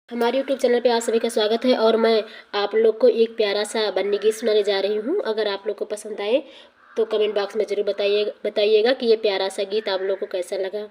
हमारे YouTube channel पे आप सभी का स्वागत है और मैं आप लोग को एक प्यारा सा बन्नी गीत सुनाने जा रही हूँ। अगर आप लोग को पसंद आए तो कमेंट बॉक्स में ज़रूर बताइएगा कि ये प्यारा सा गीत आप लोग को कैसा लगा।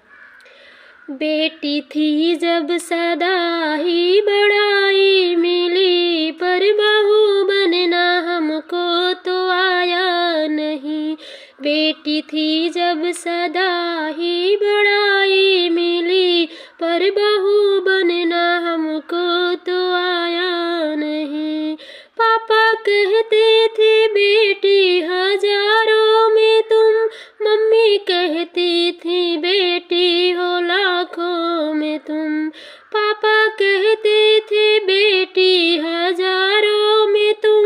बेटी थी जब सदा ही बड़ाई मिली, पर बहू बनना हमको तो आया नहीं। बेटी थी जब सदा ही बड़ाई मिली, पर बहू बनना हमको तो आया नहीं। पापा कहते थे बेटी हजारों में तुम, मम्मी कहती थी बेटी हो लाखों में तुम। पापा कहते थे बेटी हजारों में तुम,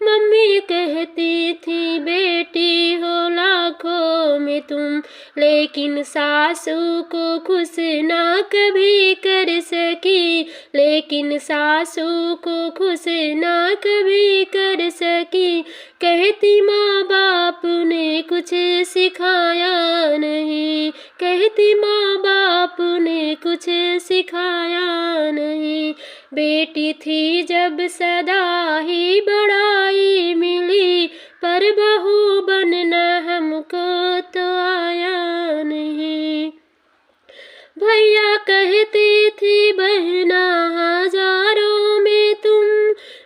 मम्मी कहती थी बेटी हो लाखों में तुम। लेकिन सासू को खुश ना कभी कर सकी, लेकिन सासू को खुश ना कभी कर सकी। कहती माँ बाप ने कुछ सिखाया नहीं, कहती माँ बाप ने कुछ सिखाया नहीं। बेटी थी जब सदा ही बड़ाई मिली, पर बहू बनना हमको तो आया नहीं। भैया कहती थी बहना हजारों में तुम,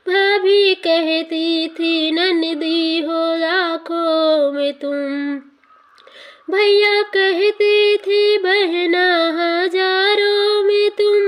भाभी कहती थी ननदी हो लाखों में तुम। भैया कहती थी बहना हजारों में तुम,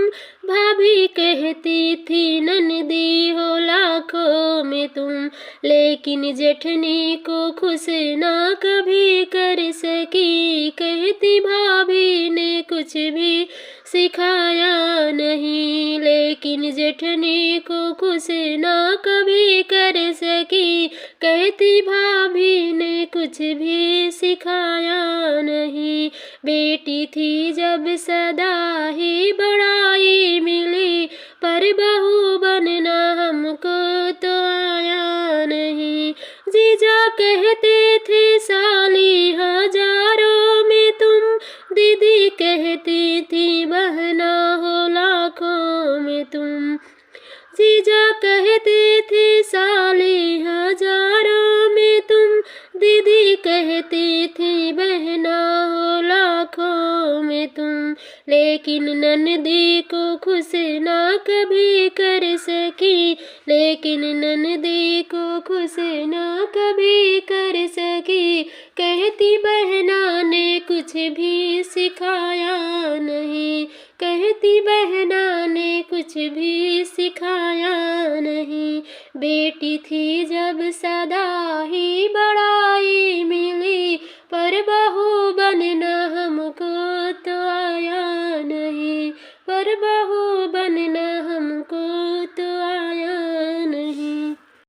भाभी कहती थी ननदी हो लाखों में तुम। लेकिन जेठनी को खुश ना कभी कर सकी, कहती भाभी ने कुछ भी सिखाया नहीं। लेकिन जेठनी को खुश ना कभी कर सकी, कहती भाभी ने कुछ भी सिखाया नहीं। बेटी थी जब सदा ही बड़ाई मिली, पर बहू बनना हमको तो आया नहीं। जीजा कहते थे साली हजारों में तुम, दीदी कहती थी बहना हो लाखों में तुम। जीजा कहते थे साली हजारों में तुम, दीदी कहती थी बहना हो लाखों में तुम। लेकिन ननदी को खुश ना कभी कर सकी, लेकिन ननदी को खुश ना कभी कर सकी। कहती बहना ने कुछ भी सिखाया नहीं, कहती बहना ने कुछ भी सिखाया नहीं। बेटी थी जब सदा ही बड़ाई मिली, पर बहू बनना हमको